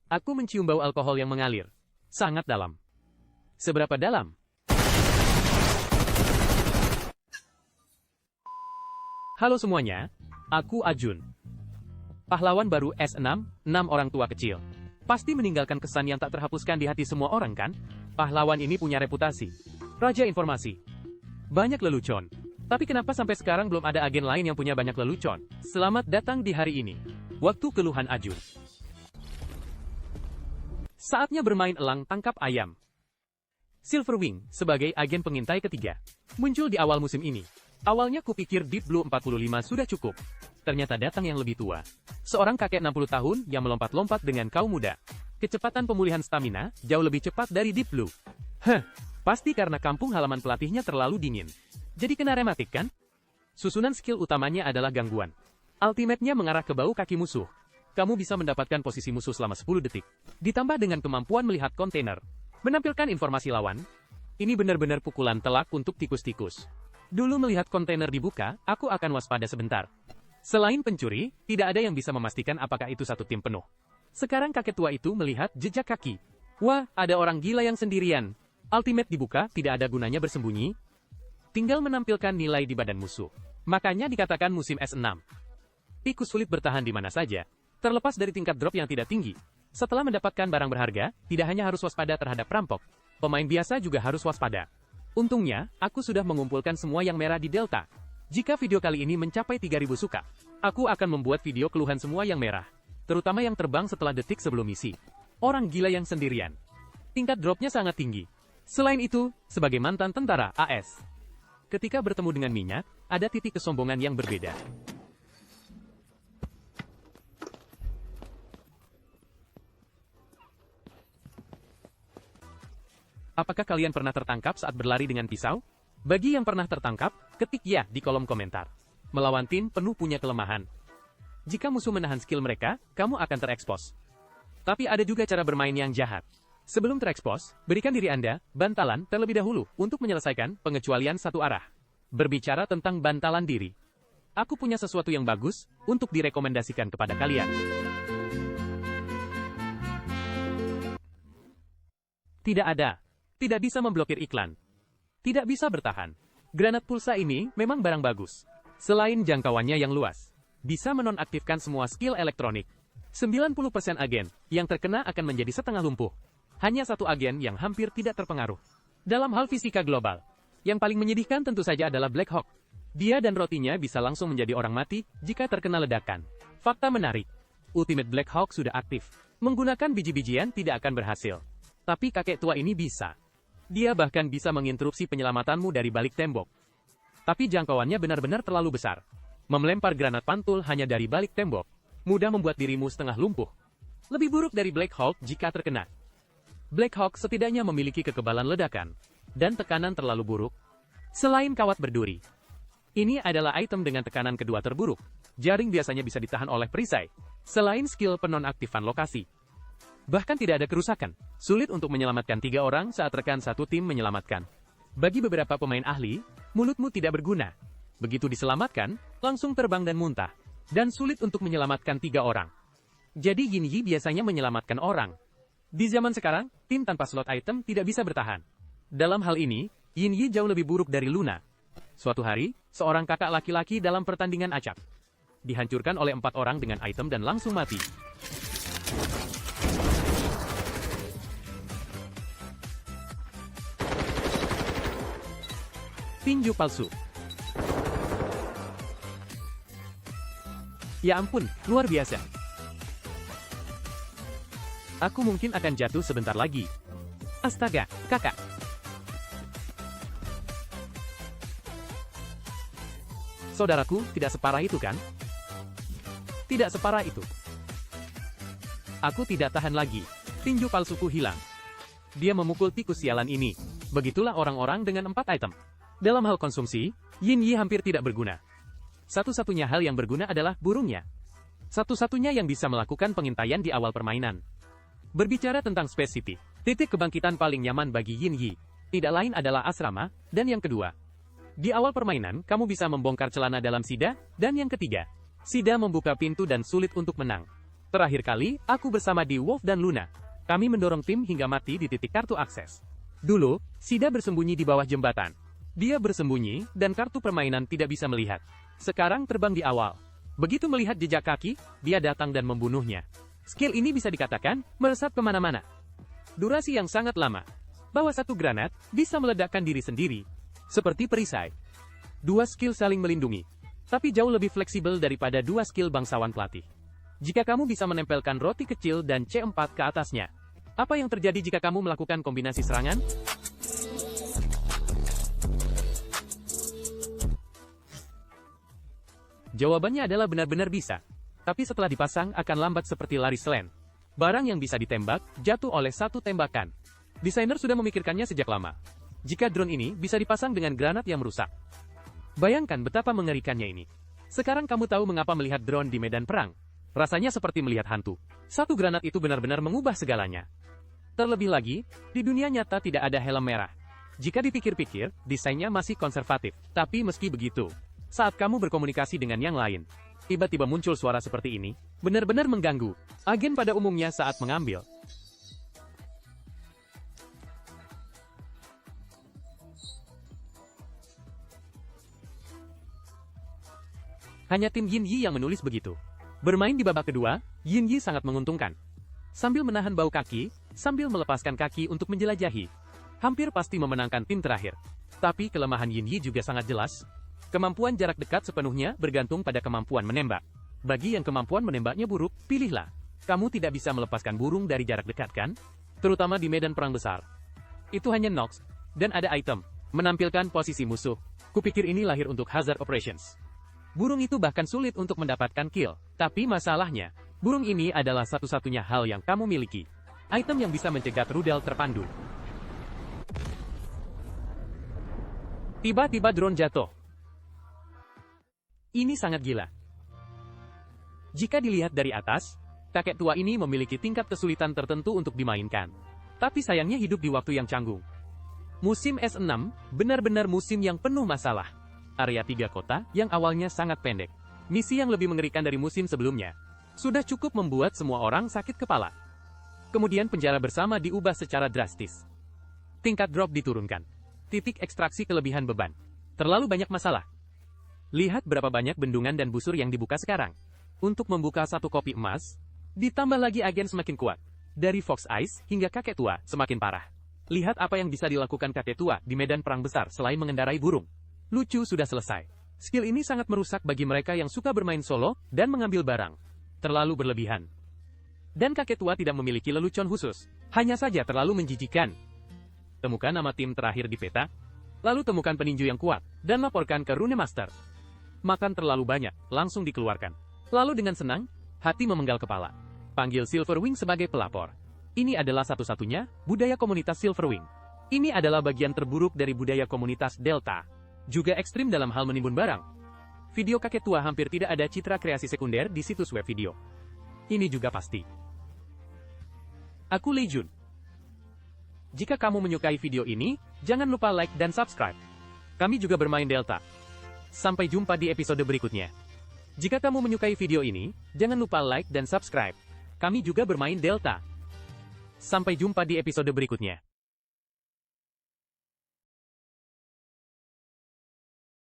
Aku mencium bau alkohol yang mengalir. Sangat dalam. Seberapa dalam? Halo semuanya, aku Ajun. Pahlawan baru S6, 6 orang tua kecil. Pasti meninggalkan kesan yang tak terhapuskan di hati semua orang kan? Pahlawan ini punya reputasi. Raja informasi. Banyak lelucon. Tapi kenapa sampai sekarang belum ada agen lain yang punya banyak lelucon? Selamat datang di hari ini. Waktu keluhan Ajun. Saatnya bermain elang tangkap ayam. Silverwing, sebagai agen pengintai ketiga, muncul di awal musim ini. Awalnya kupikir Deep Blue 45 sudah cukup. Ternyata datang yang lebih tua. Seorang kakek 60 tahun yang melompat-lompat dengan kaum muda. Kecepatan pemulihan stamina jauh lebih cepat dari Deep Blue. Pasti karena kampung halaman pelatihnya terlalu dingin. Jadi kena rematik kan? Susunan skill utamanya adalah gangguan. Ultimate-nya mengarah ke bau kaki musuh. Kamu bisa mendapatkan posisi musuh selama 10 detik. Ditambah dengan kemampuan melihat kontainer. Menampilkan informasi lawan. Ini benar-benar pukulan telak untuk tikus-tikus. Dulu melihat kontainer dibuka, aku akan waspada sebentar. Selain pencuri, tidak ada yang bisa memastikan apakah itu satu tim penuh. Sekarang kakek tua itu melihat jejak kaki. Wah, ada orang gila yang sendirian. Ultimate dibuka, tidak ada gunanya bersembunyi. Tinggal menampilkan nilai di badan musuh. Makanya dikatakan musim S6. Tikus sulit bertahan di mana saja. Terlepas dari tingkat drop yang tidak tinggi. Setelah mendapatkan barang berharga, tidak hanya harus waspada terhadap perampok. Pemain biasa juga harus waspada. Untungnya, aku sudah mengumpulkan semua yang merah di Delta. Jika video kali ini mencapai 3000 suka, aku akan membuat video keluhan semua yang merah. Terutama yang terbang setelah detik sebelum misi. Orang gila yang sendirian. Tingkat dropnya sangat tinggi. Selain itu, sebagai mantan tentara AS, ketika bertemu dengan minyak, ada titik kesombongan yang berbeda. Apakah kalian pernah tertangkap saat berlari dengan pisau? Bagi yang pernah tertangkap, ketik ya di kolom komentar. Melawan tim penuh punya kelemahan. Jika musuh menahan skill mereka, kamu akan terekspos. Tapi ada juga cara bermain yang jahat. Sebelum terekspos, berikan diri Anda bantalan terlebih dahulu untuk menyelesaikan pengecualian satu arah. Berbicara tentang bantalan diri. Aku punya sesuatu yang bagus untuk direkomendasikan kepada kalian. Tidak ada. Tidak bisa memblokir iklan. Tidak bisa bertahan. Granat pulsa ini memang barang bagus. Selain jangkauannya yang luas, bisa menonaktifkan semua skill elektronik. 90% agen yang terkena akan menjadi setengah lumpuh. Hanya satu agen yang hampir tidak terpengaruh. Dalam hal fisika global, yang paling menyedihkan tentu saja adalah Black Hawk. Dia dan rotinya bisa langsung menjadi orang mati jika terkena ledakan. Fakta menarik. Ultimate Black Hawk sudah aktif. Menggunakan biji-bijian tidak akan berhasil. Tapi kakek tua ini bisa. Dia bahkan bisa menginterupsi penyelamatanmu dari balik tembok. Tapi jangkauannya benar-benar terlalu besar. Melempar granat pantul hanya dari balik tembok, mudah membuat dirimu setengah lumpuh. Lebih buruk dari Black Hawk jika terkena. Black Hawk setidaknya memiliki kekebalan ledakan, dan tekanan terlalu buruk. Selain kawat berduri. Ini adalah item dengan tekanan kedua terburuk. Jaring biasanya bisa ditahan oleh perisai. Selain skill penonaktifan lokasi. Bahkan tidak ada kerusakan. Sulit untuk menyelamatkan 3 orang saat rekan satu tim menyelamatkan. Bagi beberapa pemain ahli, mulutmu tidak berguna. Begitu diselamatkan, langsung terbang dan muntah. Dan sulit untuk menyelamatkan 3 orang. Jadi Yin Yi biasanya menyelamatkan orang. Di zaman sekarang, tim tanpa slot item tidak bisa bertahan. Dalam hal ini, Yin Yi jauh lebih buruk dari Luna. Suatu hari, seorang kakak laki-laki dalam pertandingan acak. Dihancurkan oleh 4 orang dengan item dan langsung mati. Tinju palsu. Ya ampun, luar biasa. Aku mungkin akan jatuh sebentar lagi. Astaga, kakak. Saudaraku, tidak separah itu kan? Tidak separah itu. Aku tidak tahan lagi. Tinju palsuku hilang. Dia memukul tikus sialan ini. Begitulah orang-orang dengan 4 item. Dalam hal konsumsi, Yin Yi hampir tidak berguna. Satu-satunya hal yang berguna adalah burungnya. Satu-satunya yang bisa melakukan pengintaian di awal permainan. Berbicara tentang spesifik, titik kebangkitan paling nyaman bagi Yin Yi, tidak lain adalah asrama, dan yang kedua. Di awal permainan, kamu bisa membongkar celana dalam Sida, dan yang ketiga. Sida membuka pintu dan sulit untuk menang. Terakhir kali, aku bersama di Wolf dan Luna. Kami mendorong tim hingga mati di titik kartu akses. Dulu, Sida bersembunyi di bawah jembatan. Dia bersembunyi, dan kartu permainan tidak bisa melihat. Sekarang terbang di awal. Begitu melihat jejak kaki, dia datang dan membunuhnya. Skill ini bisa dikatakan meresap kemana-mana. Durasi yang sangat lama. Bawa satu granat, bisa meledakkan diri sendiri. Seperti perisai. Dua skill saling melindungi. Tapi jauh lebih fleksibel daripada dua skill bangsawan pelatih. Jika kamu bisa menempelkan roti kecil dan C4 ke atasnya. Apa yang terjadi jika kamu melakukan kombinasi serangan? Jawabannya adalah benar-benar bisa. Tapi setelah dipasang akan lambat seperti lari selen. Barang yang bisa ditembak, jatuh oleh satu tembakan. Desainer sudah memikirkannya sejak lama. Jika drone ini bisa dipasang dengan granat yang merusak. Bayangkan betapa mengerikannya ini. Sekarang kamu tahu mengapa melihat drone di medan perang. Rasanya seperti melihat hantu. Satu granat itu benar-benar mengubah segalanya. Terlebih lagi, di dunia nyata tidak ada helm merah. Jika dipikir-pikir, desainnya masih konservatif. Tapi meski begitu, saat kamu berkomunikasi dengan yang lain, tiba-tiba muncul suara seperti ini, benar-benar mengganggu. Agen pada umumnya saat mengambil. Hanya tim Yin Yi yang menulis begitu. Bermain di babak kedua, Yin Yi sangat menguntungkan. Sambil menahan bau kaki, sambil melepaskan kaki untuk menjelajahi. Hampir pasti memenangkan tim terakhir. Tapi kelemahan Yin Yi juga sangat jelas. Kemampuan jarak dekat sepenuhnya bergantung pada kemampuan menembak. Bagi yang kemampuan menembaknya buruk, pilihlah. Kamu tidak bisa melepaskan burung dari jarak dekat kan? Terutama di medan perang besar. Itu hanya Nox, dan ada item, menampilkan posisi musuh. Kupikir ini lahir untuk hazard operations. Burung itu bahkan sulit untuk mendapatkan kill. Tapi masalahnya, burung ini adalah satu-satunya hal yang kamu miliki. Item yang bisa mencegat rudal terpandu. Tiba-tiba drone jatuh. Ini sangat gila. Jika dilihat dari atas, kakek tua ini memiliki tingkat kesulitan tertentu untuk dimainkan. Tapi sayangnya hidup di waktu yang canggung. Musim S6, benar-benar musim yang penuh masalah. Area 3 kota yang awalnya sangat pendek. Misi yang lebih mengerikan dari musim sebelumnya. Sudah cukup membuat semua orang sakit kepala. Kemudian penjara bersama diubah secara drastis. Tingkat drop diturunkan. Titik ekstraksi kelebihan beban. Terlalu banyak masalah. Lihat berapa banyak bendungan dan busur yang dibuka sekarang. Untuk membuka satu kopi emas, ditambah lagi agen semakin kuat. Dari Fox Ice hingga kakek tua semakin parah. Lihat apa yang bisa dilakukan kakek tua di medan perang besar selain mengendarai burung. Lucu sudah selesai. Skill ini sangat merusak bagi mereka yang suka bermain solo dan mengambil barang. Terlalu berlebihan. Dan kakek tua tidak memiliki lelucon khusus. Hanya saja terlalu menjijikan. Temukan nama tim terakhir di peta. Lalu temukan peninju yang kuat, dan laporkan ke Rune Master. Makan terlalu banyak, langsung dikeluarkan. Lalu dengan senang, hati memenggal kepala. Panggil Silverwing sebagai pelapor. Ini adalah satu-satunya budaya komunitas Silverwing. Ini adalah bagian terburuk dari budaya komunitas Delta. Juga ekstrim dalam hal menimbun barang. Video kakek tua hampir tidak ada citra kreasi sekunder di situs web video. Ini juga pasti. Aku Lei Jun. Jika kamu menyukai video ini, jangan lupa like dan subscribe. Kami juga bermain Delta. Sampai jumpa di episode berikutnya. Jika kamu menyukai video ini, jangan lupa like dan subscribe. Kami juga bermain Delta. Sampai jumpa di episode berikutnya.